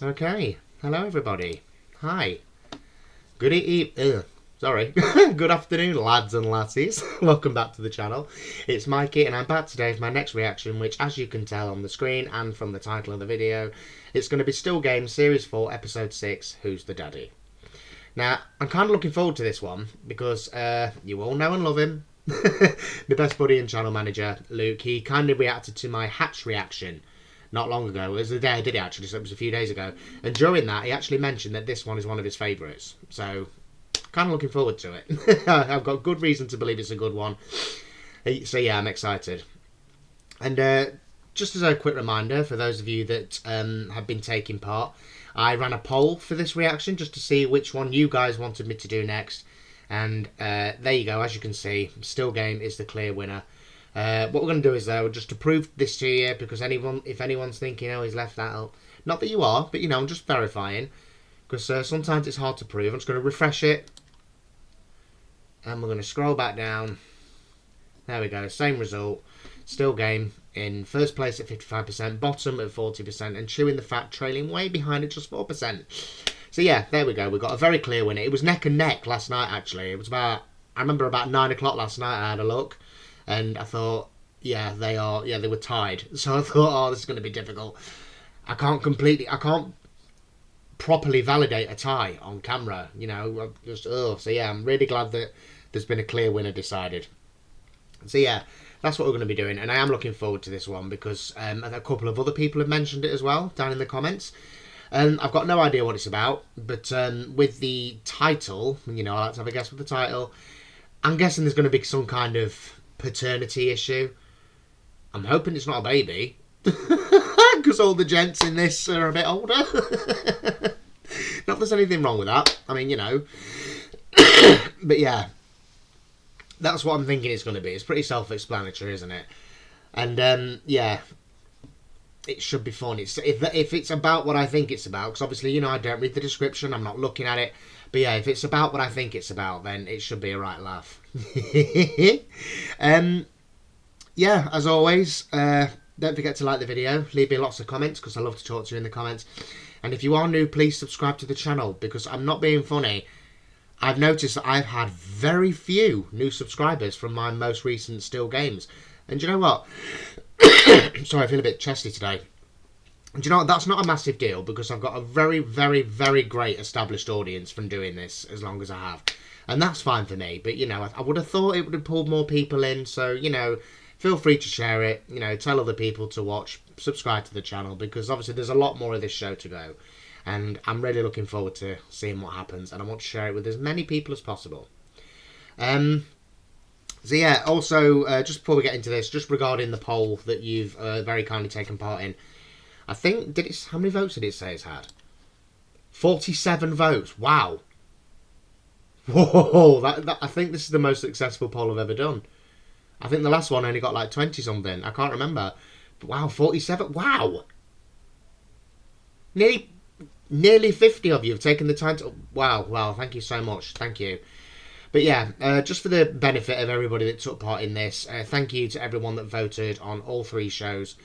Okay, hello everybody. Hi. Good afternoon, lads and lassies. Welcome back to the channel. It's Mikey, and I'm back today for my next reaction, which, as you can tell on the screen and from the title of the video, it's going to be Still Game Series 4, Episode 6, Who's the Daddy? Now, I'm kind of looking forward to this one, because you all know and love him. My best buddy and channel manager, Luke, he kindly reacted to my Hatch reaction not long ago. It was the day I did it, actually, so it was a few days ago. And during that, he actually mentioned that this one is one of his favourites. So, kind of looking forward to it. I've got good reason to believe it's a good one. So yeah, I'm excited. And just as a quick reminder, for those of you that have been taking part, I ran a poll for this reaction just to see which one you guys wanted me to do next. And there you go, as you can see, Still Game is the clear winner. What we're going to do is, though, just to prove this to you, because if anyone's thinking, oh, he's left that out, not that you are, but, you know, I'm just verifying, because sometimes it's hard to prove. I'm just going to refresh it, and we're going to scroll back down. There we go, same result. Still Game in first place at 55%, bottom at 40%, and Chewing the Fat trailing way behind at just 4%. So yeah, there we go. We've got a very clear winner. It was neck and neck last night, actually. It was I remember about 9 o'clock last night I had a look. And I thought, yeah, they were tied. So I thought, oh, this is going to be difficult. I can't properly validate a tie on camera, you know. So yeah, I'm really glad that there's been a clear winner decided. So yeah, that's what we're going to be doing. And I am looking forward to this one because a couple of other people have mentioned it as well down in the comments. And I've got no idea what it's about. But with the title, you know, I like to have a guess with the title. I'm guessing there's going to be some kind of paternity issue. I'm hoping it's not a baby, because all the gents in this are a bit older. Not that there's anything wrong with that. I mean, you know. But yeah, that's what I'm thinking it's going to be. It's pretty self-explanatory, isn't it? And yeah, it should be fun. If it's about what I think it's about, because obviously, you know, I don't read the description, I'm not looking at it. But yeah, if it's about what I think it's about, then it should be a right laugh. Yeah, as always, don't forget to like the video, leave me lots of comments, because I love to talk to you in the comments. And if you are new, please subscribe to the channel, because I'm not being funny. I've noticed that I've had very few new subscribers from my most recent Still Games. And you know what? Sorry, I feel a bit chesty today. Do you know what? That's not a massive deal, because I've got a very, very, very great established audience from doing this as long as I have. And that's fine for me. But, you know, I would have thought it would have pulled more people in. So, you know, feel free to share it. You know, tell other people to watch. Subscribe to the channel, because obviously there's a lot more of this show to go. And I'm really looking forward to seeing what happens. And I want to share it with as many people as possible. So, yeah, also, just before we get into this, just regarding the poll that you've very kindly taken part in. I think, how many votes did it say it's had? 47 votes. Wow. Whoa, I think this is the most successful poll I've ever done. I think the last one only got like 20 something. I can't remember. But wow, 47. Wow. Nearly 50 of you have taken the time to... Wow, thank you so much. Thank you. But yeah, just for the benefit of everybody that took part in this, thank you to everyone that voted on all 3 shows.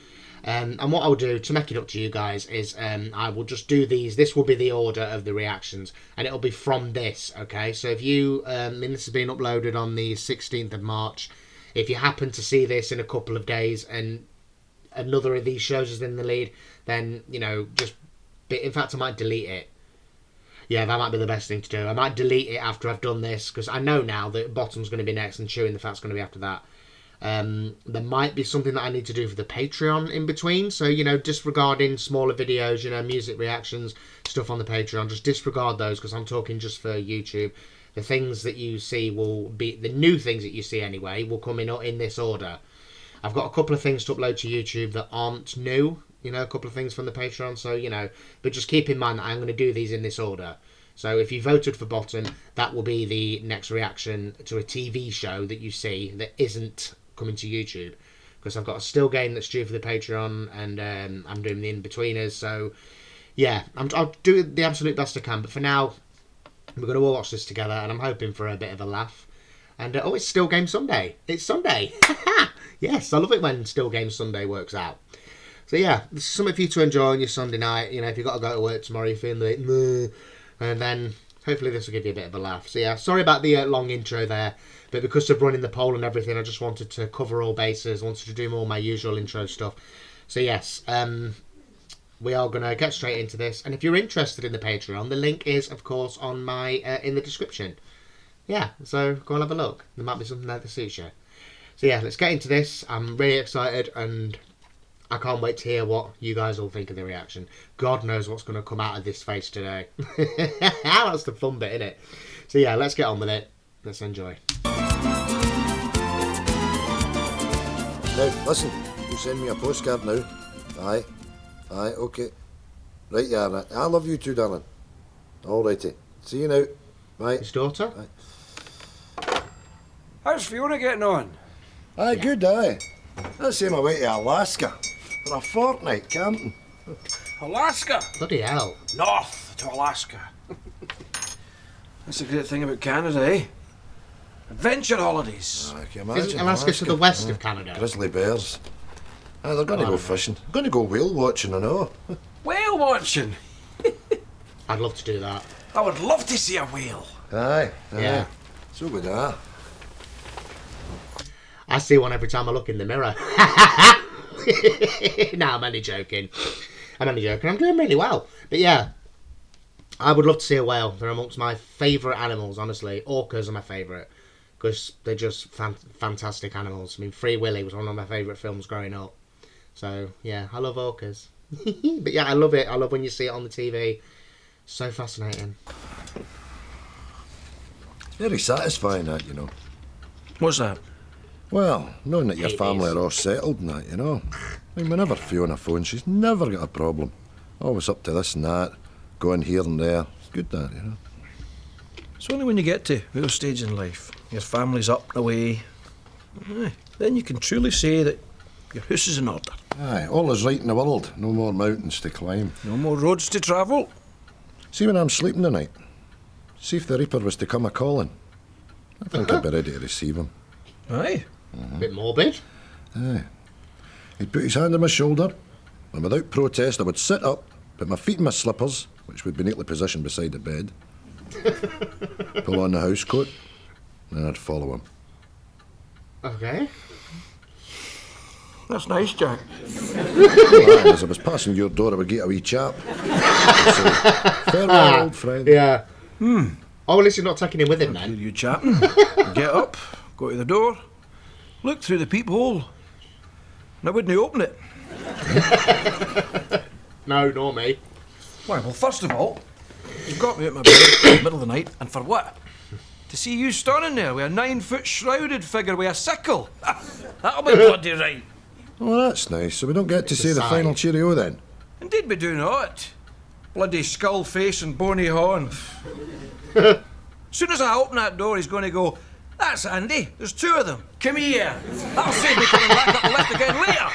And what I'll do to make it up to you guys is I will just do these. This will be the order of the reactions, and it'll be from this, okay? So if you, this has been uploaded on the 16th of March. If you happen to see this in a couple of days and another of these shows is in the lead, then, you know, in fact, I might delete it. Yeah, that might be the best thing to do. I might delete it after I've done this, because I know now that Bottom's going to be next and Chewing the Fat's going to be after that. There might be something that I need to do for the Patreon in between, so, you know, disregarding smaller videos, you know, music reactions, stuff on the Patreon, just disregard those, because I'm talking just for YouTube. The things that you see will be, the new things that you see anyway, will come in this order. I've got a couple of things to upload to YouTube that aren't new, you know, a couple of things from the Patreon, so, you know, but just keep in mind that I'm going to do these in this order. So if you voted for Bottom, that will be the next reaction to a TV show that you see that isn't coming to YouTube, because I've got a Still Game that's due for the Patreon, and I'm doing the in-betweeners. So yeah, I'll do the absolute best I can, but for now we're going to all watch this together, and I'm hoping for a bit of a laugh. And oh, it's Still Game Sunday. It's Sunday. Yes, I love it when Still Game Sunday works out. So yeah, this is something for you to enjoy on your Sunday night. You know, if you've got to go to work tomorrow, you're feeling like, meh, and then hopefully this will give you a bit of a laugh. So yeah, sorry about the long intro there, but because of running the poll and everything, I just wanted to cover all bases, wanted to do more my usual intro stuff. So yes, we are going to get straight into this. And if you're interested in the Patreon, the link is, of course, on my in the description. Yeah, so go and have a look. There might be something there that suits you. So yeah, let's get into this. I'm really excited and I can't wait to hear what you guys all think of the reaction. God knows what's going to come out of this face today. That's the fun bit, isn't it? So yeah, let's get on with it. Let's enjoy. Now, listen, you send me a postcard now. Aye, okay. Right, yeah, I love you too, darling. All righty. See you now. Bye. His daughter? Bye. How's Fiona getting on? Aye, good, aye. I sent my way to Alaska for a fortnight camping. Alaska? Bloody hell. North to Alaska. That's the great thing about Canada, eh? Adventure holidays. I can imagine. Isn't Alaska to the west of Canada? Grizzly bears. Aye, they're going to go fishing. Going to go whale watching, I know. Whale watching? I'd love to do that. I would love to see a whale. Aye. Yeah. So would I. I see one every time I look in the mirror. No, I'm only joking. I'm doing really well. But yeah, I would love to see a whale. They're amongst my favourite animals, honestly. Orcas are my favourite because they're just fantastic animals. I mean, Free Willy was one of my favourite films growing up. So yeah, I love orcas. But yeah, I love it. I love when you see it on the TV. So fascinating. Very satisfying, that, you know. What's that? Well, knowing that your Babies. family are all settled and that, you know. I mean, whenever Fiona phones, she's never got a problem. Always up to this and that, going here and there. It's good, that, you know. It's only when you get to your stage in life, your family's up and away, then you can truly say that your house is in order. Aye, all is right in the world. No more mountains to climb. No more roads to travel. See, when I'm sleeping tonight, see if the Reaper was to come a-calling. I think I'd be ready to receive him. Aye. A bit morbid. Aye. He'd put his hand on my shoulder, and without protest I would sit up, put my feet in my slippers, which would be neatly positioned beside the bed, pull on the house coat, and I'd follow him. Okay. That's nice, Jack. Aye, as I was passing your door, I would get a wee chap. So, farewell, old friend. Yeah. Oh, well, at least you're not taking him with him Hear then. you chatting. Get up, go to the door, look through the peephole, and I wouldn't open it. No, nor me. Why, well, first of all, you've got me out my bed in the middle of the night, and for what? To see you standing there with a 9-foot shrouded figure with a sickle. That'll be bloody right. Oh, that's nice. So we don't get to It's say a the sign. final cheerio then? Indeed we do not. Bloody skull face and bony horn. Soon as I open that door, he's going to go, "That's Andy, there's 2 of them. Come here. That'll save me coming back up the left again later."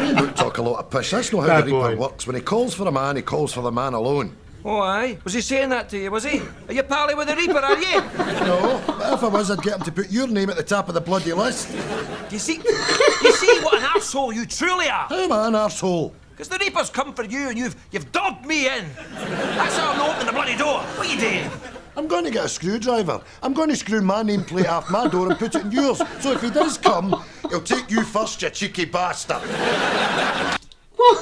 You don't talk a lot of pish. That's not how Bad the Reaper boy. works. When he calls for a man, he calls for the man alone. Oh, aye. Was he saying that to you, was he? Are you pally with the Reaper, are you? No, but if I was, I'd get him to put your name at the top of the bloody list. You see what an arsehole you truly are? I'm an arsehole. Because the Reaper's come for you and you've dogged me in. That's how I'm opening the bloody door. What are you doing? I'm going to get a screwdriver. I'm going to screw my nameplate off my door and put it in yours. So if he does come, he'll take you first, you cheeky bastard. What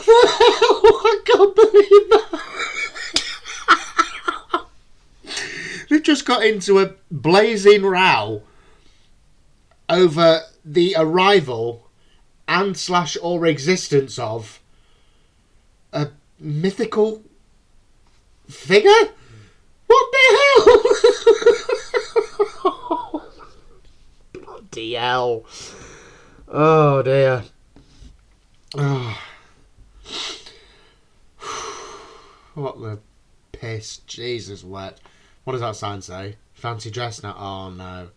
the hell? I can't believe that. They've just got into a blazing row over the arrival and / or existence of a mythical figure? What the hell? Bloody hell. Oh dear. Oh. What the piss. Jesus wet. What does that sign say? Fancy dress now? Oh no.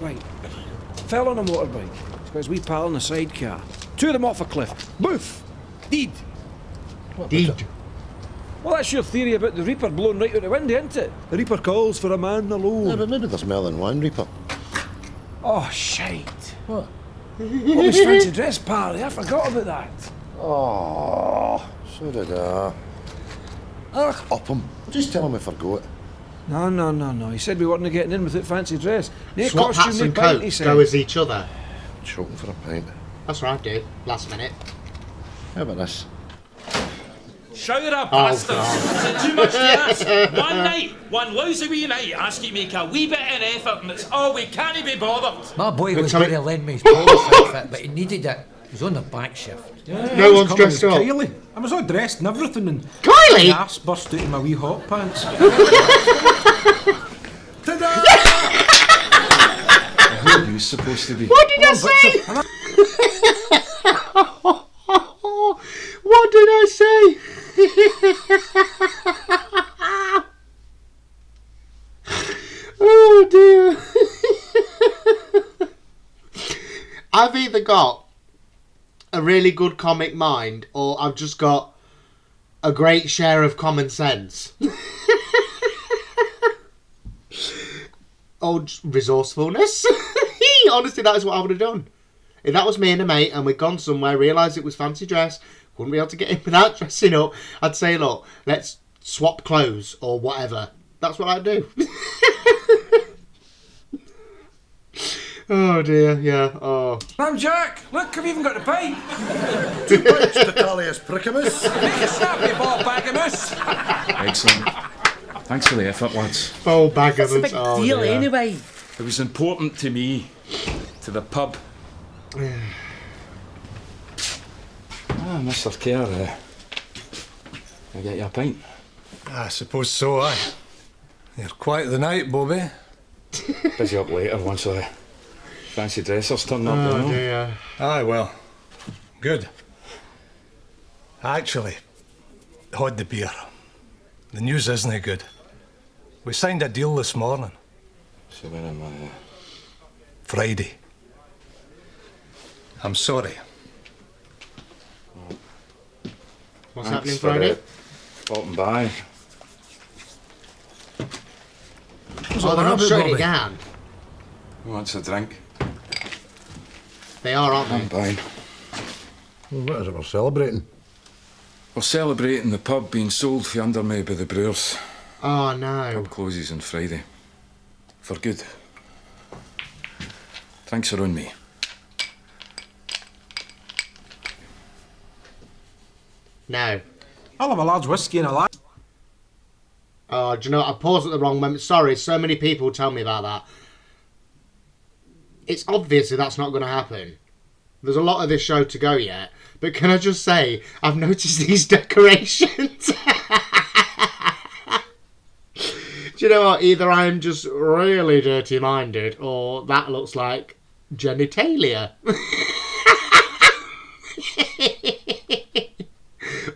Right. Fell on a motorbike. It's got his wee pal in a sidecar. 2 of them off a cliff. Boof! Deed. Deed. Well, that's your theory about the Reaper blown right out the window, isn't it? The Reaper calls for a man alone. Yeah, but maybe there's more than one Reaper. Oh, shite. What? Bobby's fancy dress party. I forgot about that. Oh, so did I. Ach, up him. Just tell him I forgot. No. He said we weren't getting in without fancy dress. No Swap hats costume, no and pint, he coats, said. go as each other. Choking for a pint. That's what I do, last minute. How about this? Shower of Oh, bastards! God. Is it too much to ask? One night, one lousy wee night, ask you to make a wee bit of effort and it's all we can't be bothered. My boy was tell me- going to lend me his police outfit, but he needed it. He was on the back shift. No one's dressed up. Kylie. I was all dressed and everything, and Kylie? my arse burst out of my wee hot pants. Ta-da! Who are you supposed to be? What did I say? What did I say? Oh dear. I've either got a really good comic mind or I've just got a great share of common sense. Or just resourcefulness. Honestly, that is what I would have done. If that was me and a mate and we'd gone somewhere, realised it was fancy dress, wouldn't be able to get in without dressing up, I'd say, look, let's swap clothes or whatever. That's what I'd do. Oh dear, yeah, oh. I'm Jack. Look, I've even got the pipe. Totalius Prickamus. Make a snappy ball bag of moose. Excellent. Thanks for the effort, lads. Full bag of them. Big Oh, deal dear. anyway. It was important to me, to the pub. Mr. Kerr, I get you a pint. I suppose so, aye. You're quite the night, Bobby. Busy up later once the fancy dressers turn up, you Oh know. dear. Aye, well, good. Actually, hold the beer. The news isn't good. We signed a deal this morning. So where am I? Friday. I'm sorry. What's Thanks happening for, Friday? Popping by. Oh, they're not Bobby? shutting it down. Who wants a drink? They are, aren't I'm they? buying. Well, what is it we're celebrating? We're celebrating the pub being sold for under me by the brewers. Oh no. Pub closes on Friday. For good. Drinks are on me. No. I'll have a large whiskey and a lager. Oh, do you know what? I paused at the wrong moment. Sorry, so many people tell me about that. It's obviously that's not going to happen. There's a lot of this show to go yet. But can I just say, I've noticed these decorations. Do you know what? Either I'm just really dirty-minded, or that looks like genitalia.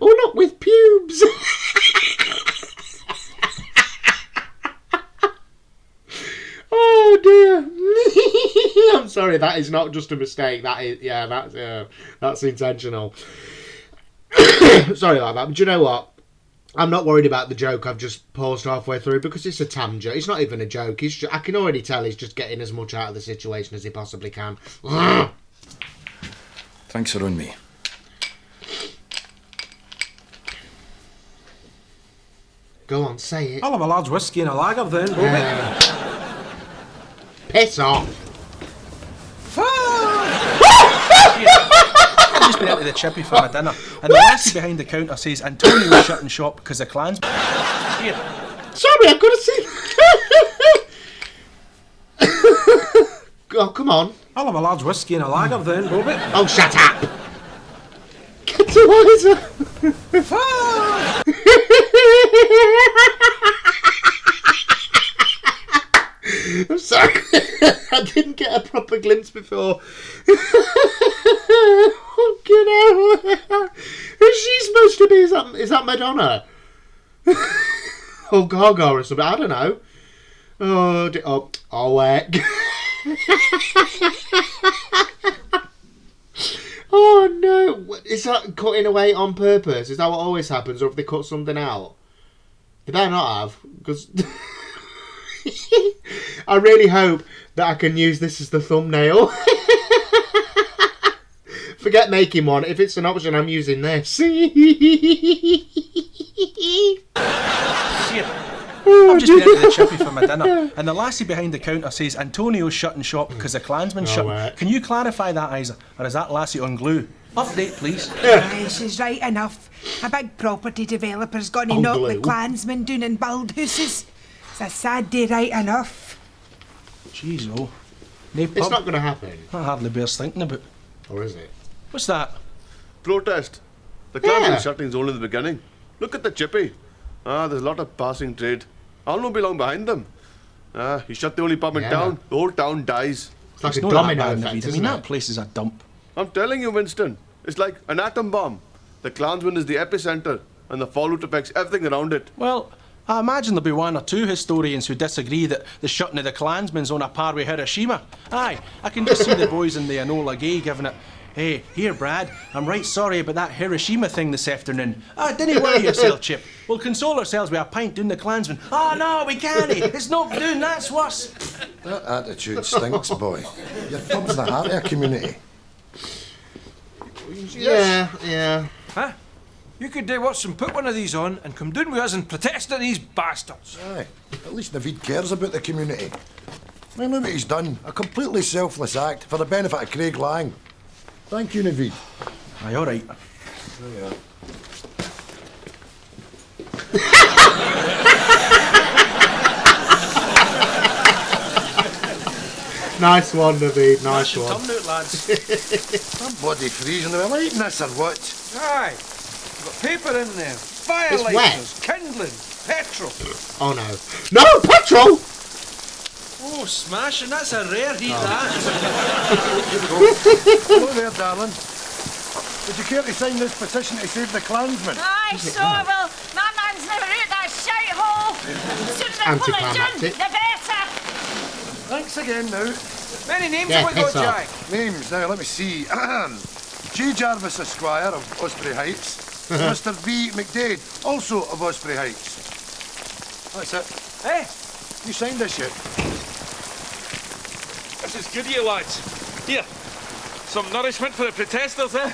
Oh, look, with pubes. Oh dear. I'm sorry, that is not just a mistake. That is, yeah, that's intentional. Sorry about that. But do you know what? I'm not worried about the joke I've just paused halfway through because it's a tangent. It's not even a joke. I can already tell he's just getting as much out of the situation as he possibly can. Drinks are on me. Go on, say it. I'll have a large whiskey and a lager then, Bobby. Piss off. I've just been out to the chippy for my dinner, and the lassie behind the counter says Antonio was shutting shop because of Clansman. Here, Sorry, I could have seen. Oh, come on. I'll have a large whiskey and a lager then, Bobby. Oh, shut up. Get to wiser. I'm sorry. I didn't get a proper glimpse before. Fucking hell. Who's she supposed to be? Is that Madonna? Or Gaga or something? I don't know. Wait. Oh no. Is that cutting away on purpose? Is that what always happens? Or have they cut something out? They better not have. Because I really hope that I can use this as the thumbnail. Forget making one. If it's an option, I'm using this. I've just been into the chippy for my dinner, and the lassie behind the counter says Antonio's shutting shop because the Clansman's shutting. Can you clarify that, Isa? Or is that lassie on glue? Update, please. Aye, she's right enough. A big property developer's gonna knock glue. the Clansman down and build houses. It's a sad day, right enough. Jeez, no. No It's pub. not going to happen. That hardly bears thinking about. Or is it? What's that? Protest. The Clansman Yeah. shutting's only the beginning. Look at the chippy. There's a lot of passing trade. I'll not be long behind them. You shut the only pub in Yeah. town, the whole town dies. It's like It's a not that domino bad, effect, Naveed. I isn't mean, that it? place is a dump. I'm telling you, Winston. It's like an atom bomb. The Clansman is the epicenter, and the fallout affects everything around it. Well, I imagine there'll be one or two historians who disagree that the shutting of the Clansman's on a par with Hiroshima. Aye, I can just see the boys in the Enola Gay giving it, "Hey, here, Brad, I'm right sorry about that Hiroshima thing this afternoon. Didn't worry yourself, Chip. We'll console ourselves with a pint down the Clansman. Oh, no, we can't. It's not doing, that's worse." That attitude stinks, boy. Your pub's the heart of a community. Yeah. Huh? You could do what's and put one of these on and come down with us and protest at these bastards. Aye, at least Naveed cares about the community. I mean, look what he's done. A completely selfless act for the benefit of Craig Lang. Thank you, Naveed. Aye, all right. Nice one, Naveed. Nice one. Come out, lads. I'm bloody freezing. Am I eating this or what? Aye. You've got paper in there. Fire It's lighters, kindling, petrol. Oh no. No, petrol! Oh, smashing. That's a rare heat, that. Hello there, darling. Would you care to sign this petition to save the Clansman? Aye, so I will. My man's never out that shite hole. Sooner they pull it down, Anticlimactic. the better. Thanks again now. Many names Yeah, have we got, piss off. Jack? Names, now let me see. G. Jarvis Esquire of Osprey Heights. Mr. V. McDade, also of Osprey Heights. That's it. Eh? You signed this yet? This is good of you, lads. Here, some nourishment for the protesters, eh?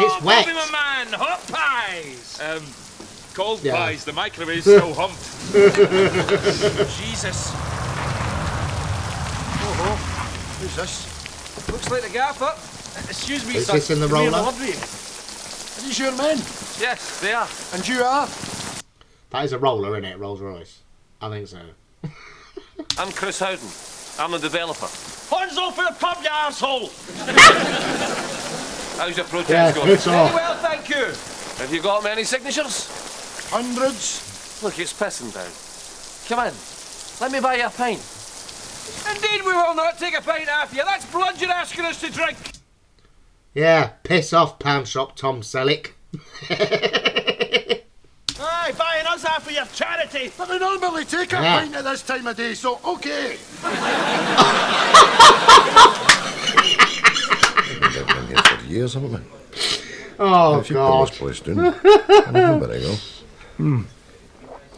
It's wet. Bobby, my man, hot pies. Cold Yeah. pies. The microwave's still humped. Jesus. Oh, who's this? Looks like the gaffer. Excuse me, Is son. this in the Come here, roller? delivery. Are these your men? Yes, they are. And you are? That is a roller, isn't it? Rolls Royce. I think so. I'm Chris Howden. I'm the developer. Hands off for the pub, you arsehole! How's your protest Yeah, going? piss Very off. well, thank you. Have you got many signatures? Hundreds? Look, it's pissing down. Come in. Let me buy you a pint. Indeed, we will not take a pint off you. That's blood you're asking us to drink. Yeah, piss off, pound shop Tom Selleck. Aye, buying us out for your charity. But we normally take a Yeah. pint at this time of day, so okay. We've been here for years, haven't we? Oh, If you pull God. this place down, oh, there you go.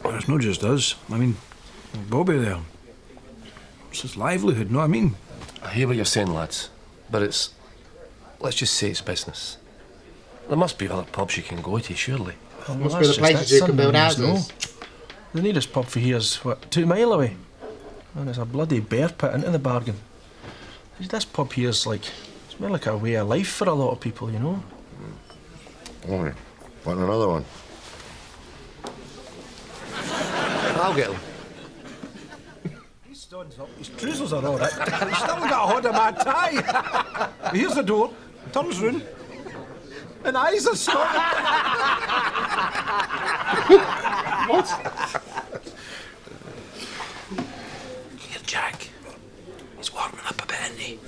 Well, it's not just us. I mean, Bobby there. It's his livelihood, know what I mean? I hear what you're saying, lads, but it's... Let's just say it's business. There must be other pubs you can go to, surely. Must be the places you can build houses. The nearest pub for here is, what, 2 mile away? And it's a bloody bear pit into the bargain. This pub here's like, it's more like a way of life for a lot of people, you know? Oh, want another one? I'll get them. His trousers are all right. He's still got a hold of my tie. Here's the door, turns round, and eyes are stopping. What? Here, Jack. He's warming up a bit, isn't he?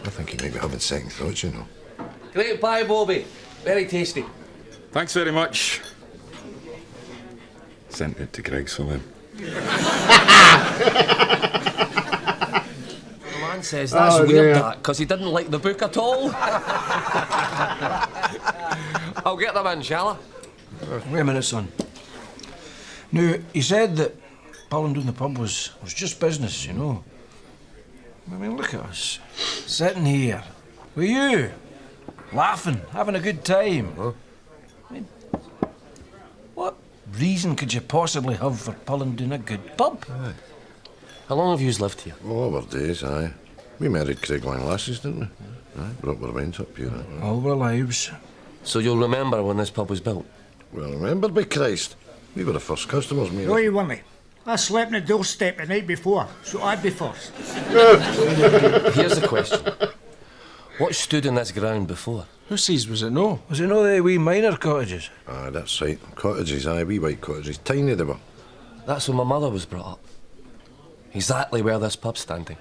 I think he may be having second thoughts, you know. Great pie, Bobby. Very tasty. Thanks very much. Sent it to Greg, so then. The man says that's Oh, weird, dear. that, because he didn't like the book at all. I'll get them in, shall I? Wait a minute, son. Now, he said that pulling down the pub was just business, you know. I mean, look at us. Sitting here with you, laughing, having a good time. Huh? I mean, what reason could you possibly have for pulling down a good pub? Aye. How long have you lived here? Oh, our days, aye. We married Craiglang lasses, didn't we? Aye, brought our rent up here. All our lives. So you'll remember when this pub was built? Well, remember, by Christ. We were the first customers, mate. No, you weren't. I slept on the doorstep the night before, so I'd be first. Here's the question. What stood in this ground before? Who says was it no? Was it no the wee minor cottages? Aye, that's right. Cottages, aye, wee white cottages. Tiny they were. That's where my mother was brought up. Exactly where this pub's standing.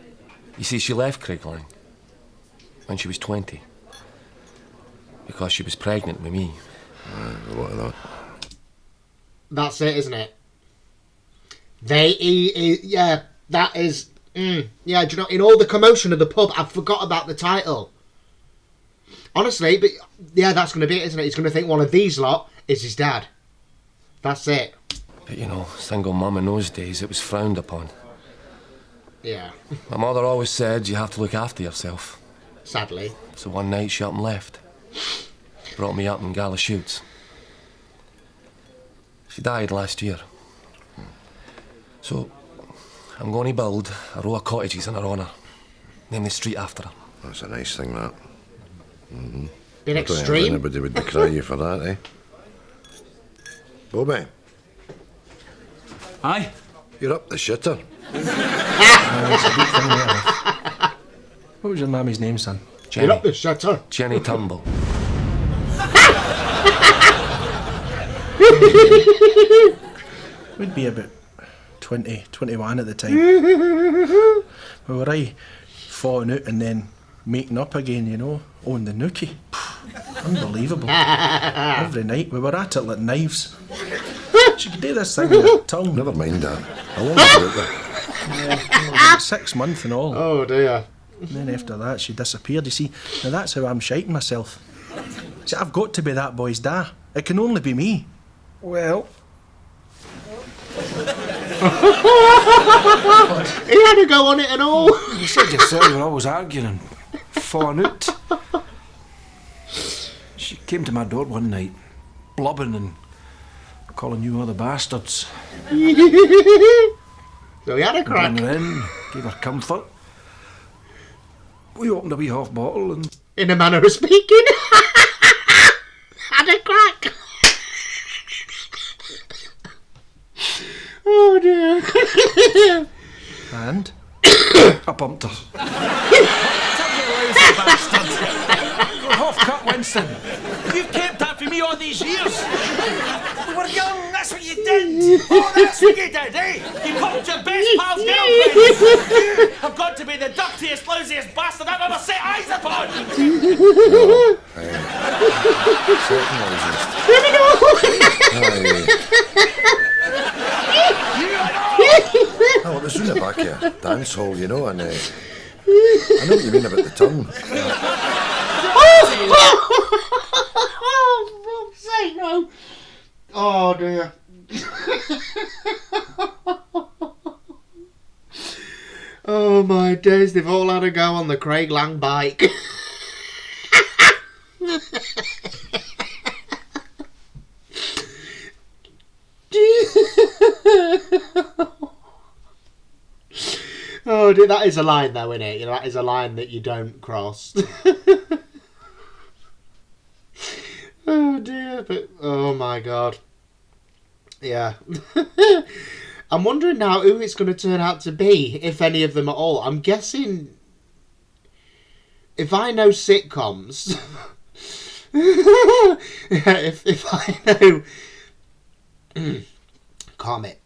You see, she left Craiglang when she was 20. Because she was pregnant with me. Aye, what of that? That's it, isn't it? Yeah, that is... yeah, do you know, in all the commotion of the pub, I forgot about the title. Honestly, but yeah, that's going to be it, isn't it? He's going to think one of these lot is his dad. That's it. But you know, single mum in those days, it was frowned upon. Yeah. My mother always said you have to look after yourself. Sadly. So one night she up and left. Brought me up in Gallashoots. She died last year. So I'm going to build a row of cottages in her honour. Name the street after her. That's a nice thing, that. Mm-hmm. Bit I don't think extreme. anybody would decry you for that, eh? Bobby, Aye? you're up the shitter. What was your mammy's name, son? Jenny. Get up the shutter. Jenny Turnbull. We'd be about 20, 21 at the time. We were falling out and then making up again, you know, on the nookie. Unbelievable. Every night we were at it like knives. She could do this thing with her tongue. Never mind that. How long was you out there? Yeah, 6 months and all. Oh dear. And then after that she disappeared, you see. Now that's how I'm shiting myself. See, I've got to be that boy's dad. It can only be me. Well, He had to go on it and all. you said yourself you were always arguing and falling out. She came to my door one night, blubbing and calling you all the bastards. So he had a crack. Bring her in, gave her comfort. We opened a wee half bottle and... In a manner of speaking. Had a crack. Oh dear. And? I bumped her. Half cut, Winston. You've kept that for me all these years. We were young, that's what you did. Oh, that's what you did, eh? You called your best pal's girlfriend. You have got to be the dirtiest, lousiest bastard I've ever set eyes upon. Oh, it was in the back here. Dance hall, you know, and I know what you mean about the tongue. Oh, say no. Oh dear. Oh my days, they've all had a go on the Craiglang bike. Oh dear, that is a line though, isn't it? You know, that is a line that you don't cross. Oh dear, but oh my god. Yeah. I'm wondering now who it's going to turn out to be, if any of them at all. I'm guessing if I know sitcoms, if I know comment.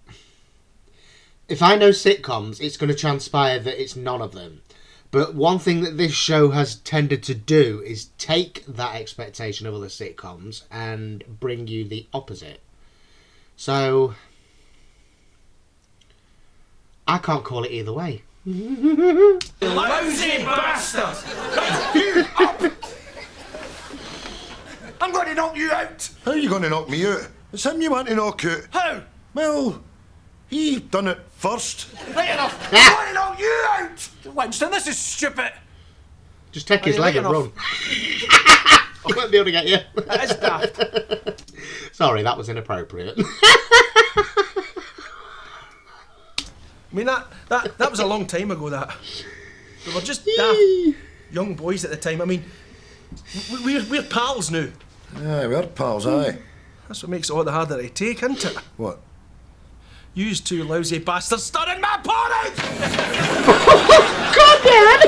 If I know sitcoms, it's going to transpire that it's none of them. But one thing that this show has tended to do is take that expectation of other sitcoms and bring you the opposite. So I can't call it either way. Lousy bastard! You up! I'm going to knock you out! How are you going to knock me out? It's him you want to knock out. How? Well, He done it first. Right enough. I'm going to knock you out. Winston, this is stupid. Just take his leg and run. I won't be able to get you. That is daft. Sorry, that was inappropriate. I mean, that was a long time ago, that. We were just daft young boys at the time. I mean, we're pals now. Aye, we're pals, aye. That's what makes it all the harder to take, isn't it? What? Yous two lousy bastards stirring my porridge! God, Dad!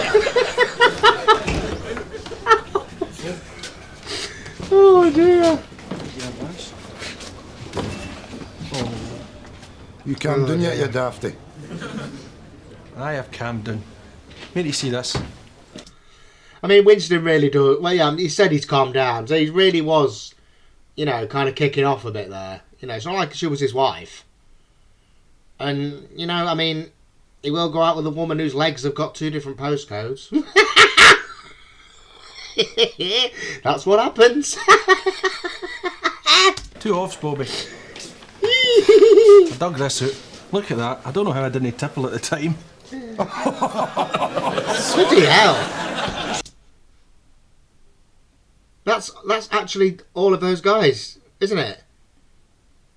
Oh, dear. You calmed down yet, you dafty? I have calmed down. Wait till you see this. I mean, Winston really do. Well, yeah, he said he's calmed down, so he really was, you know, kind of kicking off a bit there. You know, it's not like she was his wife. And, you know, I mean, he will go out with a woman whose legs have got 2 different postcodes. That's what happens. 2 offs, Bobby. I dug this out. Look at that. I don't know how I didn't tipple at the time. Bloody hell. That's actually all of those guys, isn't it?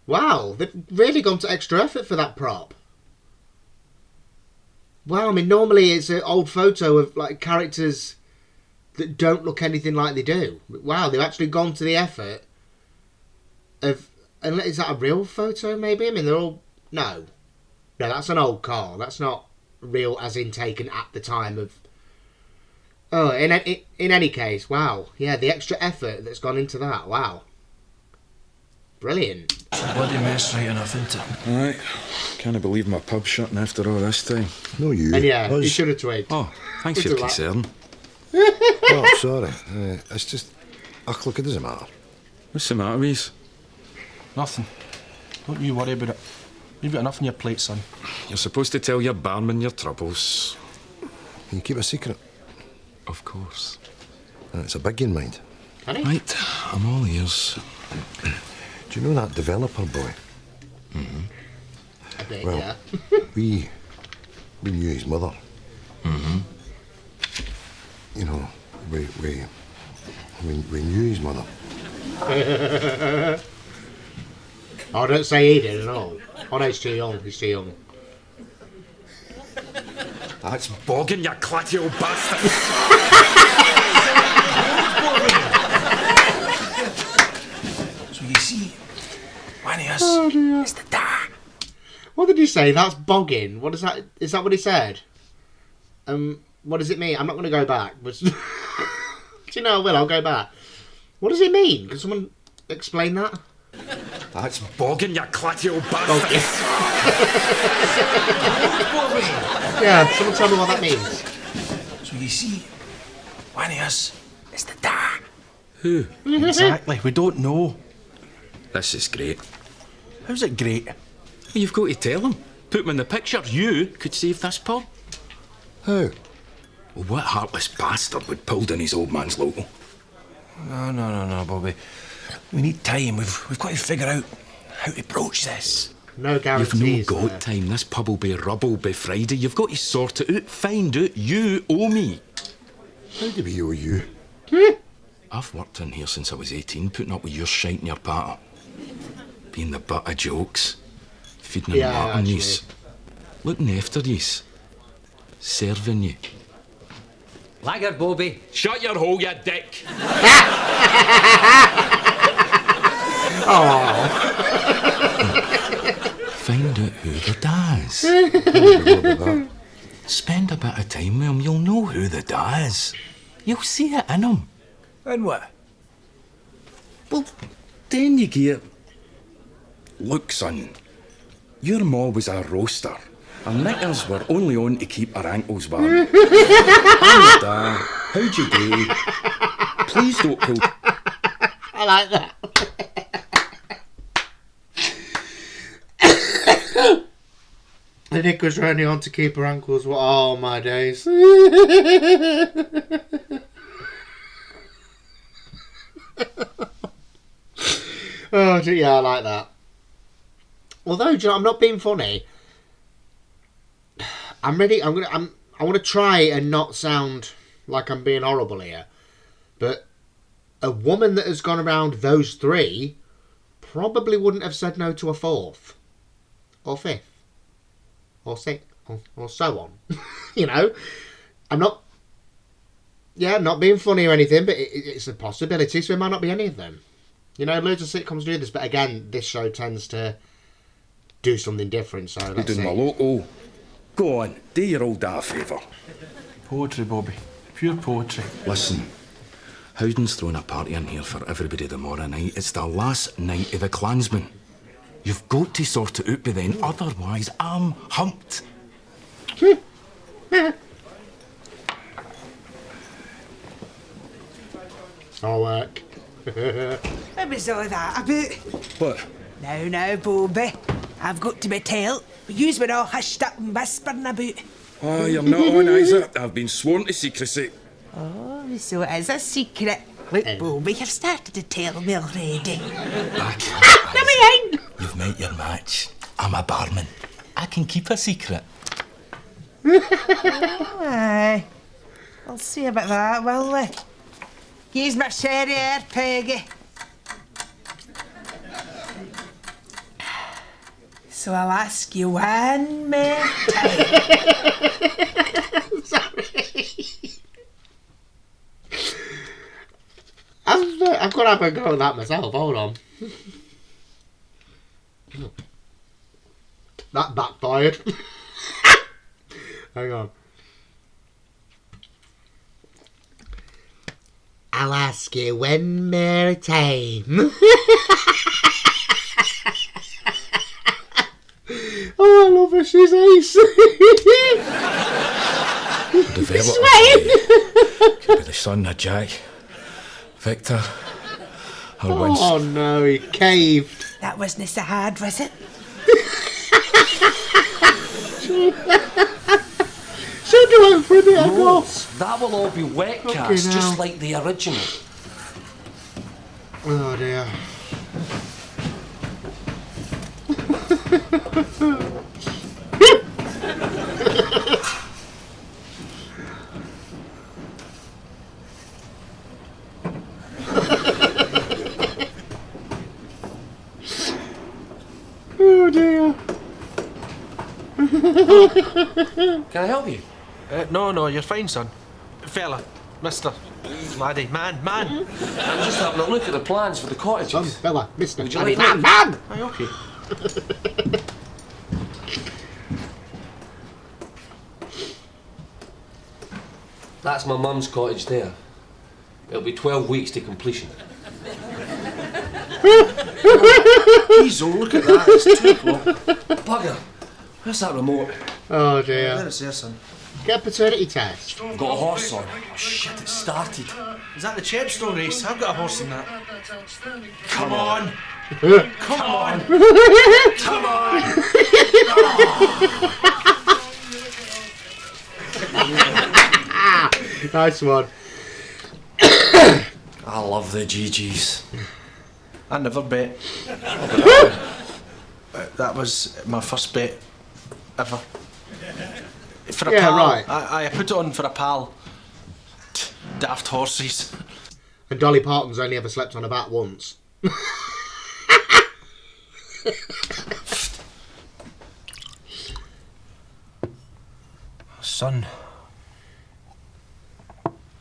Wow, they've really gone to extra effort for that prop. Wow, I mean, normally it's an old photo of like characters that don't look anything like they do. Wow, they've actually gone to the effort of... And is that a real photo, maybe? I mean, they're all... No, that's an old car. That's not real as in taken at the time of... Oh, in any case, wow. Yeah, the extra effort that's gone into that. Wow. Brilliant. It's a bloody mess right enough, isn't it? Right. Can't believe my pub's shutting after all this time. No, you. And yeah, us. you should have twigged. Oh, thanks for your concern. Oh, sorry. It's just... Ugh, look, it doesn't matter. What's the matter with you? Nothing. Don't you worry about it. You've got enough on your plate, son. You're supposed to tell your barman your troubles. Can you keep a secret? Of course. It's a big in mind. Right, I'm all ears. Do you know that developer boy? Mm-hmm. A bit, Well, yeah. we knew his mother. Mm-hmm. You know, we knew his mother. Oh, don't say he did at all. Oh no, he's too young. He's too young. That's bogging, you clatty old bastard. So you see, one of us is the dad. What did he say? That's bogging. What is that? Is that what he said? What does it mean? I'm not going to go back. But do you know I will? I'll go back. What does it mean? Can someone explain that? That's bogging, you clatty old bastard. Yeah, someone tell me what that means. So you see, one of us is the dad. Who? Exactly, we don't know. This is great. How's it great? Well, you've got to tell him. Put him in the picture. You could save this pub. How? Well, what heartless bastard would pull down his old man's logo? No, Bobby. We need time. We've got to figure out how to broach this. No guarantees. You've no got time. This pub will be rubble by Friday. You've got to sort it out. Find out. You owe me. How do we owe you? I've worked in here since I was 18, putting up with your shite in your patter. Being the butt of jokes. Feeding and marting yous. Looking after yous. Serving you. Lager, Bobby. Shut your hole, you dick. Find out who the da's. Spend a bit of time with him, you'll know who the da is. You'll see it in him. And what? Well, then you get... Look, son, your ma was a roaster. Her knickers were only on to keep her ankles warm. I'm your da. How'd you do? Please don't pull... I like that. The knickers were only on to keep her ankles. Oh my days. Oh, yeah, I like that. Although, do you know, I'm not being funny. I want to try and not sound like I'm being horrible here, but a woman that has gone around those three probably wouldn't have said no to a fourth, or fifth, or sixth, or so on. You know, I'm not being funny or anything, but it's a possibility, so it might not be any of them. You know, loads of sitcoms do this, but again, this show tends to do something different, so let's see. You're doing my loco. Go on, do your old dad a favour. Poetry, Bobby. Pure poetry. Listen, Howden's throwing a party in here for everybody tomorrow night. It's the last night of the Clansman. You've got to sort it out by then, otherwise I'm humped. I'll work. What was all that about? What? Now, Bobby. I've got to be told. Yous were all hushed up and whispering about. Oh, you're not on, Isa. I've been sworn to secrecy. Oh, so it is a secret. Look, Bobby, you've started to tell me already. Let me in! You've met your match. I'm a barman. I can keep a secret. Aye. We'll see about that, will we? Here's my sherry here, Peggy. So I'll ask you one more time. Sorry. I've got to have a go at that myself. Hold on. That backfired. Hang on. I'll ask you one more time. Oh, I love her. She's ace. Could be the son of Jack. Victor. Or Winston. Oh no, he caved. That wasn't so hard, was it? Should do it for a bit of gloss. That will all be wet Fucking cast, just hell. like the original. Oh dear. Oh dear. Can I help you? No, you're fine, son. Fella, mister, laddie, man. I'm just having a look at the plans for the cottages. Son, fella, mister, Would you laddie, like man. Aye, okay. That's my mum's cottage there. It'll be 12 weeks to completion. Easel, look at that. It's 2 o'clock. Bugger. Where's that remote? Oh dear. There it's there, son. Get a paternity test. I've got a horse on. Oh, shit, it started. Is that the Chepstow race? I've got a horse in that. Come on. Come on. Come on. Nice one. I love the GGs. I never bet. That was my first bet ever. For a Yeah, pal. right. I put it on for a pal. Daft horses. And Dolly Parton's only ever slept on a bat once. Son.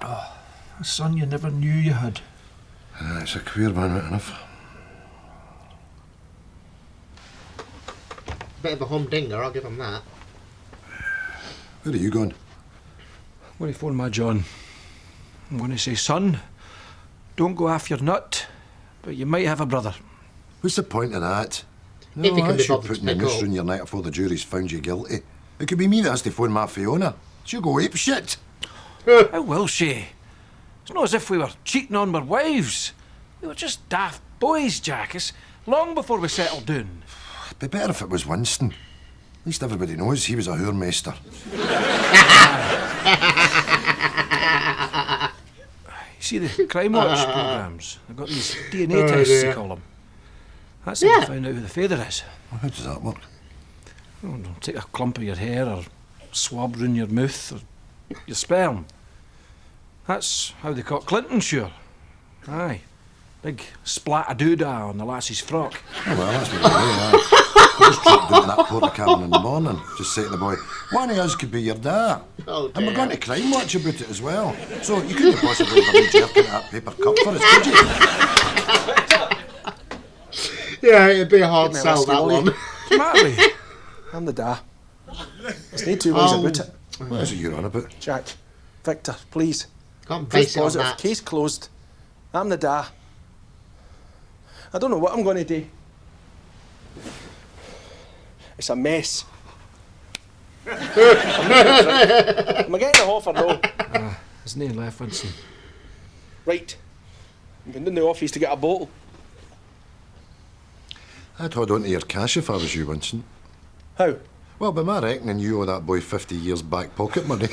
Oh, a son you never knew you had. It's a queer one, right enough. Bit of a humdinger, I'll give him that. Where are you going? I'm going to phone my John. I'm going to say, son, don't go off your nut, but you might have a brother. What's the point of that? If you can that's be you bothered to putting the pick noose up. round your neck before the jury's found you guilty. It could be me that has to phone my Fiona. She'll go ape shit. How will she? It's not as if we were cheating on our wives. We were just daft boys, Jack. It's long before we settled down. It'd be better if it was Winston. At least everybody knows he was a whoremaster. You see the Crime Watch programmes? They've got these DNA Oh, tests, dear. they call them. That's how they find out who the father is. Well, how does that work? Well, they'll take a clump of your hair or swab round your mouth, or your sperm. That's how they caught Clinton, sure. Aye. Big splat of doodah on the lassie's frock. Oh, well, that's what you do, aye. I just dropped down to that porta cabin in the morning, just say to the boy, one of us could be your dad. Oh, and we're going to crime watch about it as well. So you couldn't possibly have a jerking at that paper cup for us, could you? Yeah, it'd be a hard sell, that one. Marley, I'm the da. There's no two ways about it. What is it you're on about? Jack, Victor, please. Can't Proof base it on positive, that. case closed. I'm the da. I don't know what I'm going to do. It's a mess. Am I getting the offer, no? There's no left, Vincent. Right. I'm going in the office to get a bottle. I'd hold on to your cash if I was you, Winston. How? Well, by my reckoning, you owe that boy 50 years back pocket money.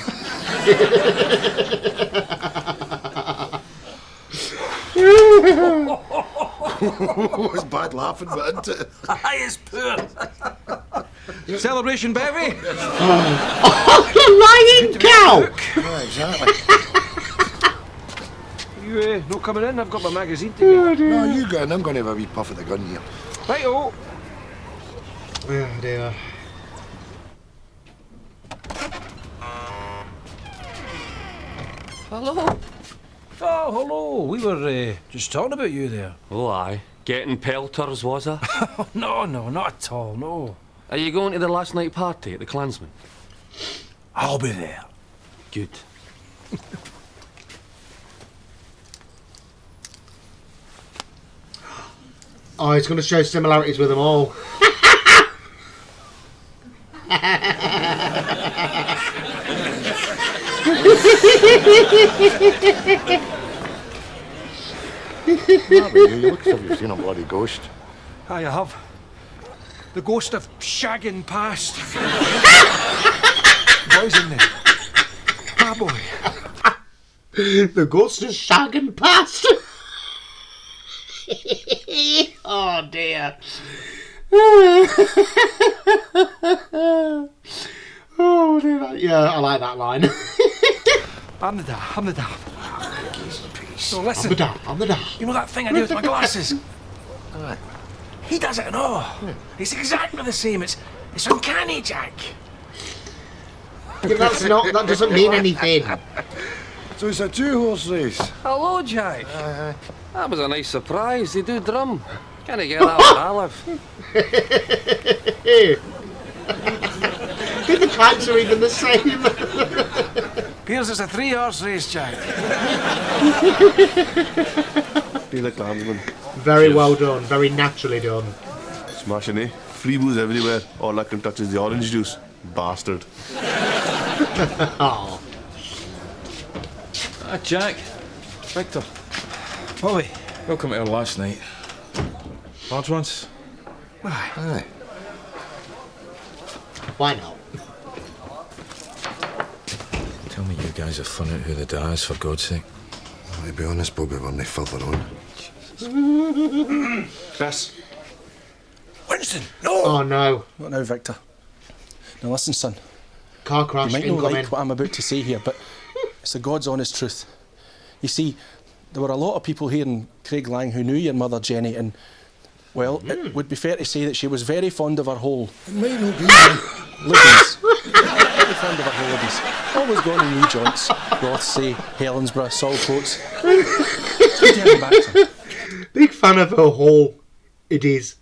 It was bad laughing, but isn't it? Aye, it's poor. Celebration, baby. Oh, the lying cow! Yeah, exactly. You not coming in? I've got my magazine to get. No, you go in. I'm going to have a wee puff at the gun here. Right-o. Oh, dear. Hello. Oh, hello. We were just talking about you there. Oh, aye. Getting pelters, was I? No, not at all, no. Are you going to the last night party at the Clansman? I'll be there. Good. Oh, he's going to show similarities with them all. You look as if you've seen a bloody ghost. Aye, I have. The ghost of shagging past. Boy's in there. Ah, boy. The ghost is shagging past. Oh dear. Oh dear. Yeah, I like that line. I'm the da. So listen. I'm the da. You know that thing I do with my glasses? He does it and all. It's exactly the same. It's uncanny, Jack. Yeah, that doesn't mean anything. So it's a two-horse race. Hello, Jack. That was a nice surprise. They do drum. Can't get that where I live. The tracks are even the same. Piers, it's a 3-horse race, Jack. Be the Clansman. Very well done. Very naturally done. Smashing, eh? Free booze everywhere. All I can touch is the orange juice. Bastard. Oh. Jack. Victor. Ollie. Welcome to our last night. Large ones? Aye. Why not? Tell me you guys have found out who the dad is, for God's sake. Well, to be honest, Bobby, we're no further on. Chris. Winston, no! Oh no. Not now, Victor. Now listen, son. Car crash You might not incoming. like what I'm about to say here, but it's the God's honest truth. You see, there were a lot of people here in Craig Lang who knew your mother, Jenny, and, well, it would be fair to say that she was very fond of her whole... It might not be. Libbies. Very fond of her whole libbies. Always going to new joints. Rothsay, Helensburgh, Saltcoats. So tell me back, son. Big fan of her whole. It is.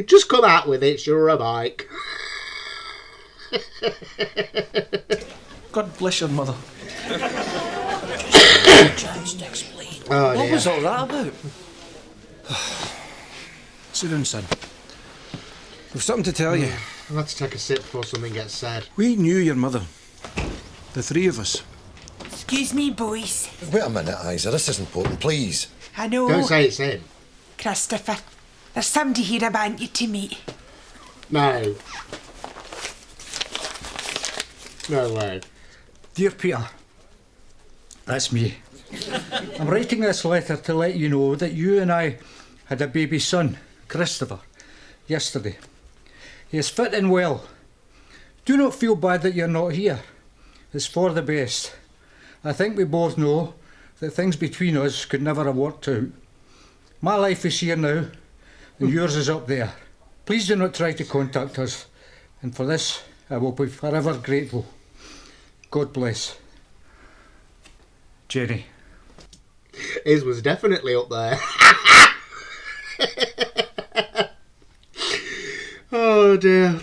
Just come out with it, you're a bike. God bless your mother. Just explain. Oh, What dear. was all that about? Sit down, son. We've something to tell you. I'll have to take a sip before something gets said. We knew your mother. The three of us. Excuse me, boys. Wait a minute, Isa. This is important, please. I know. Don't say it's him. Christopher, there's somebody here I want you to meet. No. No way. Dear Peter, that's me. I'm writing this letter to let you know that you and I had a baby son, Christopher, yesterday. He is fit and well. Do not feel bad that you're not here. It's for the best. I think we both know that things between us could never have worked out. My life is here now, and yours is up there. Please do not try to contact us, and for this I will be forever grateful. God bless. Jenny. His was definitely up there. Oh dear.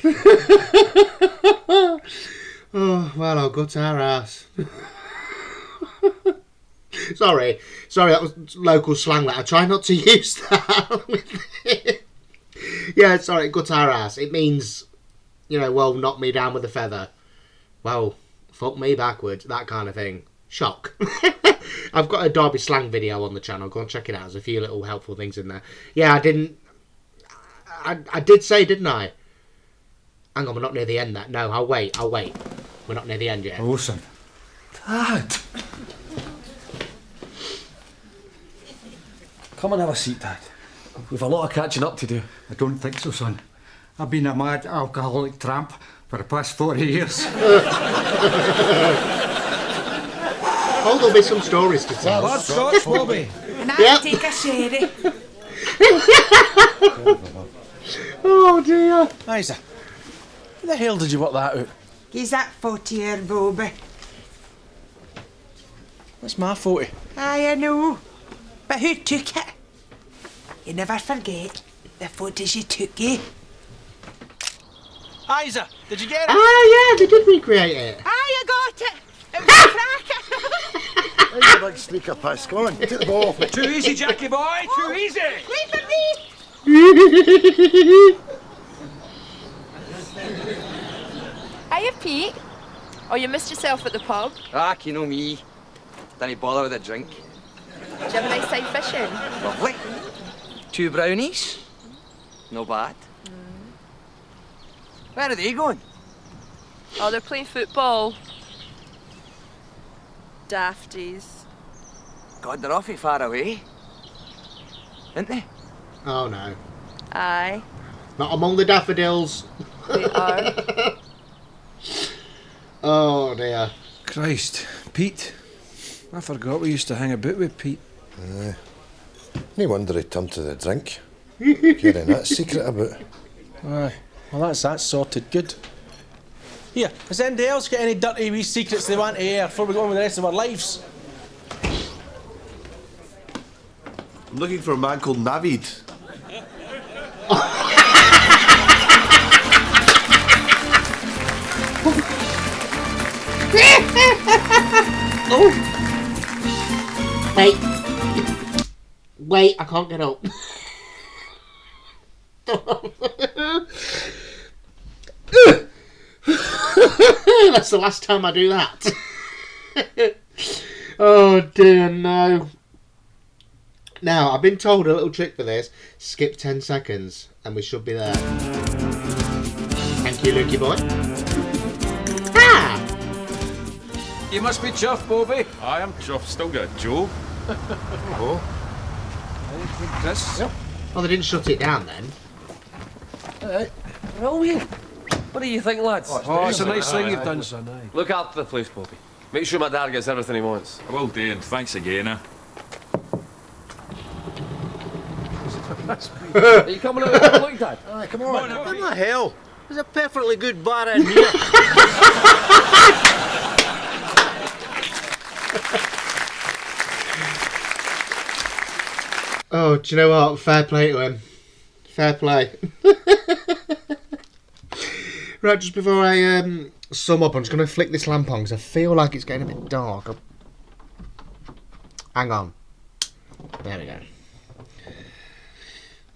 Oh, well, I'll go to our house. Sorry, that was local slang that I try not to use that with it. Yeah, sorry, go to our ass. It means, well, knock me down with a feather. Well, fuck me backwards, that kind of thing. Shock. I've got a Derby slang video on the channel. Go and check it out. There's a few little helpful things in there. Yeah, I did say, didn't I? Hang on, we're not near the end. No, I'll wait. We're not near the end yet. Awesome. Dad! Come and have a seat, Dad. We've a lot of catching up to do. I don't think so, son. I've been a mad alcoholic tramp for the past 40 years. Oh, there'll be some stories to tell. Well, that's Scotch, Bobby. And I'll take a sherry. Oh dear. Isa, how the hell did you work that out? He's that 40-year Bobby. That's my 40. Aye, I know. But who took it? You never forget the photos you took, eh? Isa, did you get it? Ah, yeah, they did recreate it. Aye, I got it. It was a cracker. There's a big sneaker piss. Come on, take the ball off me. Too easy, Jackie boy, too easy. Wait for me. Hiya, Pete. Oh, you missed yourself at the pub. Ah, you know me. Didn't bother with a drink. Did you have a nice time fishing? Lovely. 2 brownies. No bad. Where are they going? Oh, they're playing football. Dafties. God, they're awfully far away. Aren't they? Oh no. Aye. Not among the daffodils. They are. Oh dear. Christ, Pete. I forgot we used to hang about with Pete. No wonder he turned to the drink. Carrying that secret about. Aye. Well, that's that sorted. Good. Here, has anybody else got any dirty wee secrets they want to air before we go on with the rest of our lives? I'm looking for a man called Navid. Oh! Wait, I can't get up. That's the last time I do that. Oh dear, no. Now, I've been told a little trick for this. Skip 10 seconds and we should be there. Thank you, Lukey boy. Ah! You must be chuffed, Bobby. I am chuffed. Still got a job. Oh. Chris? Yep. Well, they didn't shut it down then. Brilliant. What do you think, lads? Oh, it's a nice thing you've done, son. Look after the place, Bobby. Make sure my dad gets everything he wants. I will do, and thanks again, Are you coming out and have a look, Dad? Aye, come on. What the hell? There's a perfectly good bar in here. Oh, do you know what? Fair play to him. Fair play. Right, just before I sum up, I'm just going to flick this lamp on because I feel like it's getting a bit dark. Hang on. There we go.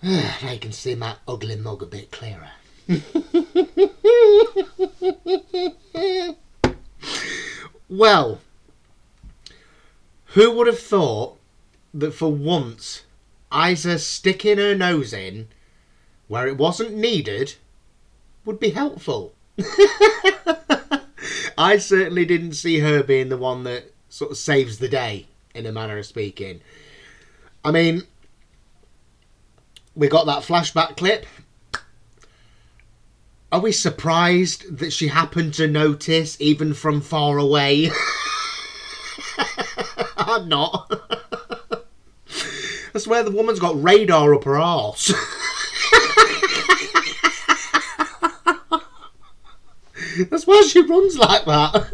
Now you can see my ugly mug a bit clearer. Well, who would have thought that for once Isa sticking her nose in where it wasn't needed would be helpful? I certainly didn't see her being the one that sort of saves the day, in a manner of speaking. I mean, we got that flashback clip. Are we surprised that she happened to notice even from far away? I'm not. I swear the woman's got radar up her arse. That's why she runs like that.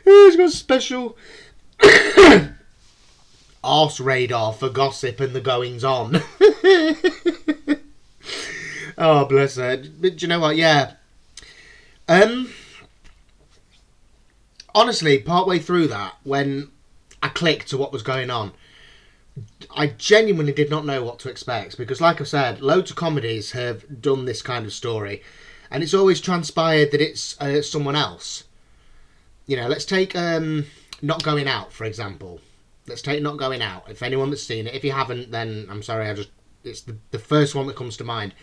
Oh, she's got special arse radar for gossip and the goings on. Oh, bless her. But do you know what? Yeah. Honestly, partway through that, when I clicked to what was going on, I genuinely did not know what to expect. Because, like I said, loads of comedies have done this kind of story. And it's always transpired that it's someone else. You know, let's take Not Going Out, for example. Let's take Not Going Out. If anyone that's seen it, if you haven't, then I'm sorry, it's the first one that comes to mind.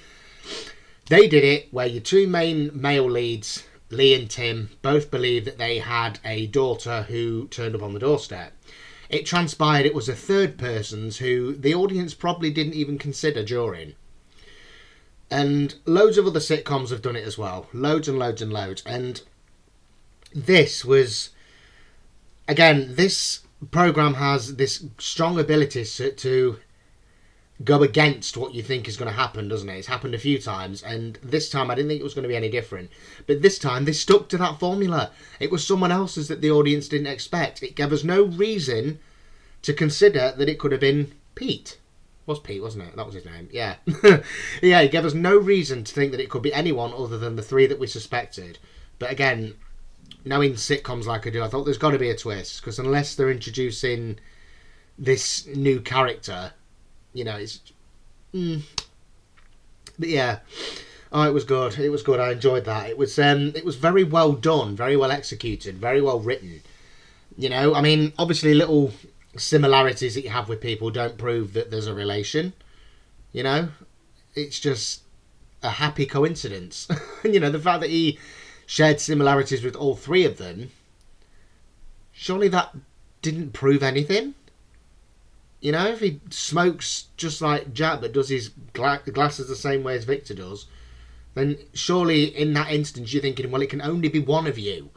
They did it where your two main male leads, Lee and Tim, both believed that they had a daughter who turned up on the doorstep. It transpired it was a third person's who the audience probably didn't even consider during. And loads of other sitcoms have done it as well. Loads and loads and loads. And this was, again, this program has this strong ability to go against what you think is going to happen, doesn't it? It's happened a few times, and this time I didn't think it was going to be any different. But this time they stuck to that formula. It was someone else's that the audience didn't expect. It gave us no reason to consider that it could have been Pete. It was Pete, wasn't it? That was his name. Yeah. Yeah, it gave us no reason to think that it could be anyone other than the three that we suspected. But again, knowing sitcoms like I do, I thought there's got to be a twist, because unless they're introducing this new character, you know, it's... But yeah. Oh, it was good. It was good. I enjoyed that. It was very well done, very well executed, very well written. You know, I mean, obviously little similarities that you have with people don't prove that there's a relation. You know? It's just a happy coincidence. You know, the fact that he shared similarities with all three of them, surely that didn't prove anything? You know, if he smokes just like Jack but does his glasses the same way as Victor does, then surely in that instance you're thinking, well, it can only be one of you.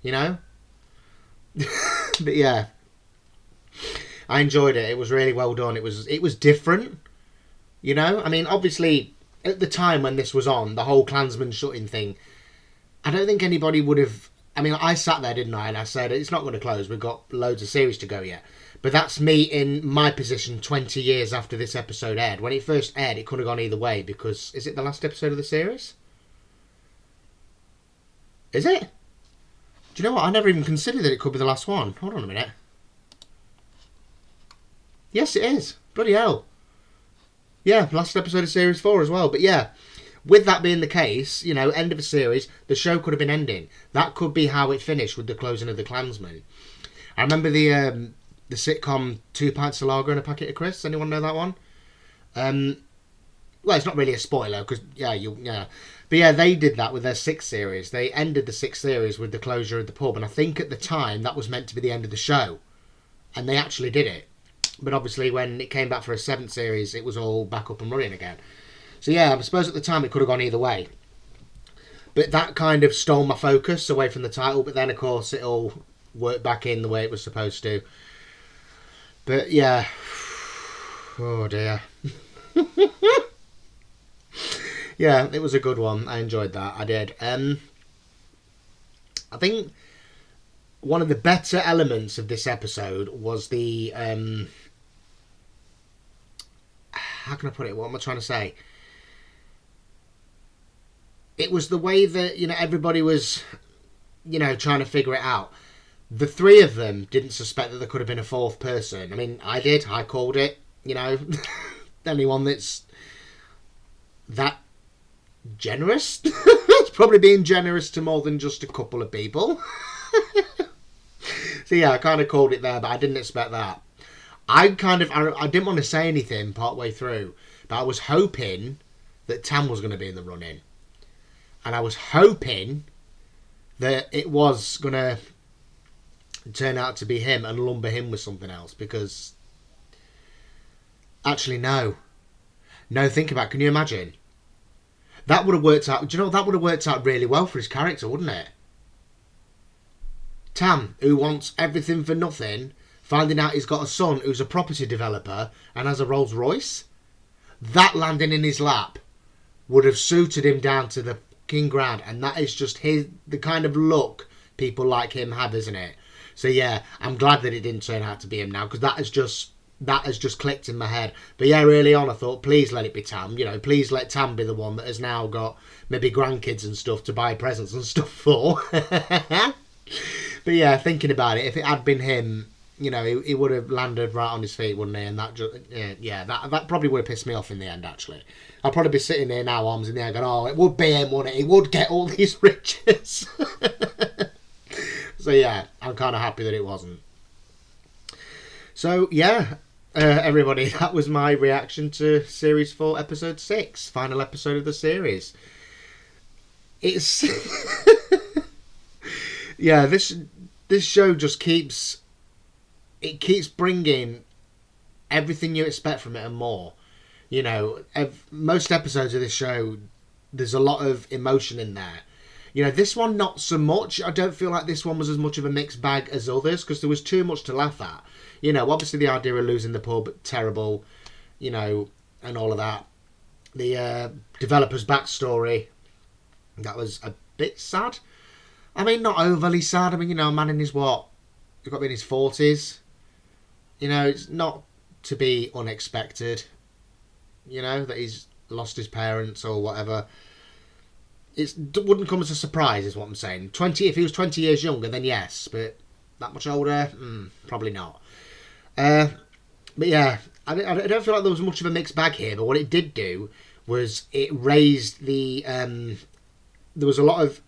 You know? But yeah, I enjoyed it. It was really well done. It was different. You know? I mean, obviously, at the time when this was on, the whole Clansman shutting thing, I don't think anybody would have... I mean, I sat there, didn't I? And I said, it's not going to close. We've got loads of series to go yet. But that's me in my position 20 years after this episode aired. When it first aired, it could have gone either way because... Is it the last episode of the series? Is it? Do you know what? I never even considered that it could be the last one. Hold on a minute. Yes, it is. Bloody hell. Yeah, last episode of Series 4 as well. But yeah, with that being the case, you know, end of a series, the show could have been ending. That could be how it finished with the closing of the Clansman. I remember the sitcom 2 Pints of Lager and a Packet of Crisps. Anyone know that one? Well, it's not really a spoiler because yeah. But yeah, they did that with their 6th series. They ended the 6th series with the closure of the pub, and I think at the time that was meant to be the end of the show, and they actually did it. But obviously, when it came back for a 7th series, it was all back up and running again. So yeah, I suppose at the time it could have gone either way. But that kind of stole my focus away from the title. But then, of course, it all worked back in the way it was supposed to. But yeah, oh dear. Yeah, it was a good one. I enjoyed that. I did. I think one of the better elements of this episode was the how can I put it? What am I trying to say? It was the way that, you know, everybody was, you know, trying to figure it out. The three of them didn't suspect that there could have been a 4th person. I mean, I did. I called it. You know, anyone that's that generous, it's probably being generous to more than just a couple of people. So yeah, I kind of called it there, but I didn't expect that. I didn't want to say anything partway through, but I was hoping that Tam was going to be in the run-in. And I was hoping that it was going to turn out to be him and lumber him with something else, because Actually, no. No, think about it. Can you imagine? That would have worked out... Do you know, that would have worked out really well for his character, wouldn't it? Tam, who wants everything for nothing, finding out he's got a son who's a property developer and has a Rolls Royce. That landing in his lap would have suited him down to the king ground, and that is just the kind of look people like him have, isn't it? So yeah, I'm glad that it didn't turn out to be him now, because that has just clicked in my head. But yeah, early on I thought, please let it be Tam. You know, please let Tam be the one that has now got maybe grandkids and stuff to buy presents and stuff for. But yeah, thinking about it, if it had been him, you know, he would have landed right on his feet, wouldn't he? And that just, yeah, that probably would have pissed me off in the end, actually. I'd probably be sitting there now, arms in the air, going, oh, it would be him, wouldn't it? He would get all these riches. So yeah, I'm kind of happy that it wasn't. So yeah, everybody, that was my reaction to Series 4, Episode 6, final episode of the series. It's... yeah, this show just keeps bringing everything you expect from it and more. You know, most episodes of this show, there's a lot of emotion in there. You know, this one not so much. I don't feel like this one was as much of a mixed bag as others, because there was too much to laugh at. You know, obviously the idea of losing the pub, terrible, you know, and all of that. The developer's backstory, that was a bit sad. I mean, not overly sad. I mean, you know, a man in his what? He's got to be in his 40s. You know, it's not to be unexpected. You know, that he's lost his parents or whatever. It wouldn't come as a surprise, is what I'm saying. If he was 20 years younger, then yes. But that much older? Probably not. But yeah, I don't feel like there was much of a mixed bag here. But what it did do was it raised the... there was a lot of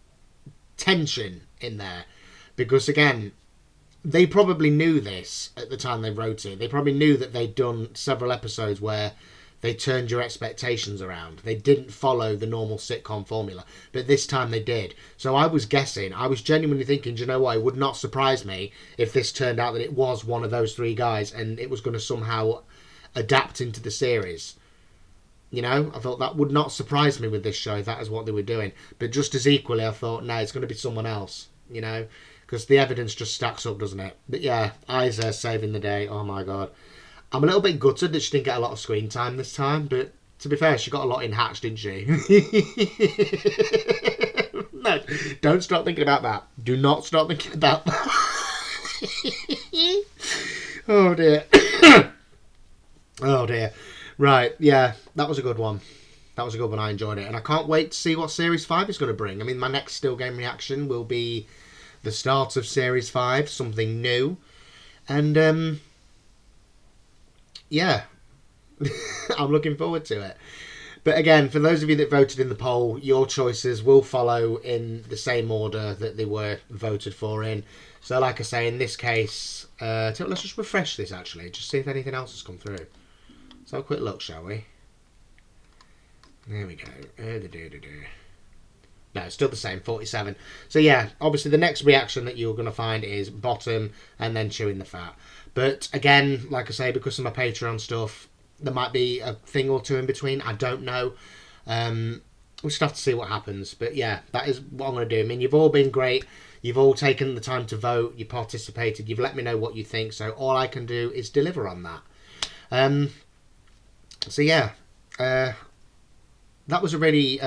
tension in there, because again, they probably knew this at the time they wrote it. They probably knew that they'd done several episodes where they turned your expectations around. They didn't follow the normal sitcom formula, but this time they did. So I was genuinely thinking, do you know what, it would not surprise me if this turned out that it was one of those three guys and it was going to somehow adapt into the series. You know, I thought that would not surprise me with this show, if that is what they were doing. But just as equally, I thought, no, it's going to be someone else, you know, because the evidence just stacks up, doesn't it? But yeah, Isa saving the day. Oh my God. I'm a little bit gutted that she didn't get a lot of screen time this time, but to be fair, she got a lot in Hatch, didn't she? No, don't start thinking about that. Do not start thinking about that. Oh dear. Oh dear. Right, yeah, that was a good one. That was a good one, I enjoyed it. And I can't wait to see what Series 5 is going to bring. I mean, my next Still Game reaction will be the start of Series 5, something new. And, yeah, I'm looking forward to it. But again, for those of you that voted in the poll, your choices will follow in the same order that they were voted for in. So like I say, in this case, let's just refresh this actually, just see if anything else has come through. Let's have a quick look, shall we? There we go. No, it's still the same, 47. So yeah, obviously the next reaction that you're going to find is bottom and then chewing the fat. But again, like I say, because of my Patreon stuff, there might be a thing or two in between. I don't know. We'll just have to see what happens. But yeah, that is what I'm going to do. I mean, you've all been great. You've all taken the time to vote. You participated. You've let me know what you think. So all I can do is deliver on that. So yeah, that was a really,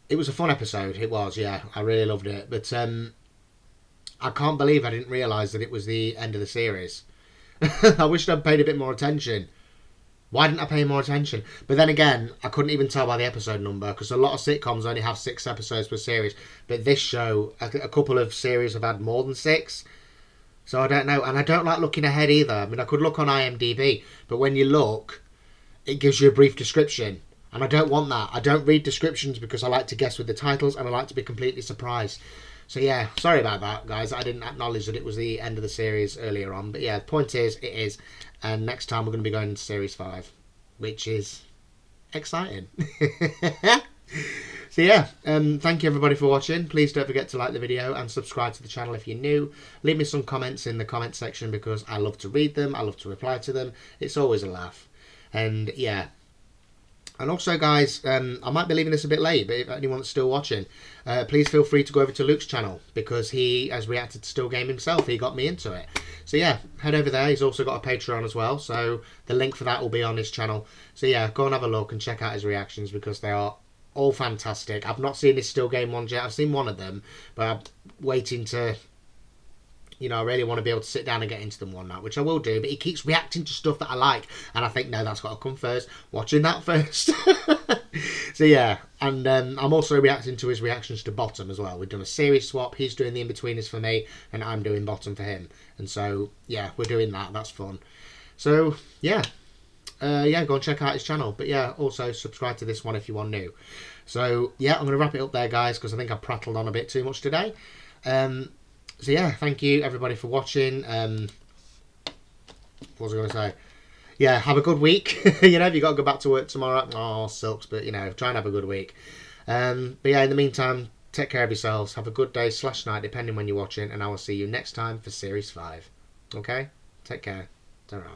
it was a fun episode. It was, yeah, I really loved it. But I can't believe I didn't realise that it was the end of the series. I wished I'd paid a bit more attention. Why didn't I pay more attention? But then again, I couldn't even tell by the episode number, because a lot of sitcoms only have 6 episodes per series. But this show, a couple of series have had more than 6. So I don't know. And I don't like looking ahead either. I mean, I could look on IMDb, but when you look, it gives you a brief description. And I don't want that. I don't read descriptions because I like to guess with the titles and I like to be completely surprised. So yeah, sorry about that, guys. I didn't acknowledge that it was the end of the series earlier on. But yeah, the point is, it is. And next time we're going to be going into Series 5, which is exciting. So yeah, thank you everybody for watching. Please don't forget to like the video and subscribe to the channel if you're new. Leave me some comments in the comment section because I love to read them. I love to reply to them. It's always a laugh. And yeah. And also, guys, I might be leaving this a bit late, but if anyone's still watching, please feel free to go over to Luke's channel, because he has reacted to Still Game himself. He got me into it. So yeah, head over there. He's also got a Patreon as well, so the link for that will be on his channel. So yeah, go and have a look and check out his reactions, because they are all fantastic. I've not seen his Still Game ones yet. I've seen one of them, but I'm waiting to... You know, I really want to be able to sit down and get into them one night, which I will do. But he keeps reacting to stuff that I like, and I think, no, that's got to come first. Watching that first. So yeah, and I'm also reacting to his reactions to Bottom as well. We've done a series swap. He's doing the in-betweeners for me, and I'm doing Bottom for him. And so yeah, we're doing that. That's fun. So yeah, yeah, go and check out his channel. But yeah, also subscribe to this one if you want new. So yeah, I'm going to wrap it up there, guys, because I think I prattled on a bit too much today. So yeah, thank you everybody for watching. What was I going to say? Yeah, have a good week. You know, if you got to go back to work tomorrow, oh, sucks. But you know, try and have a good week. But yeah, in the meantime, take care of yourselves. Have a good day / night, depending when you're watching. And I will see you next time for Series 5. Okay? Take care. Ta-ra.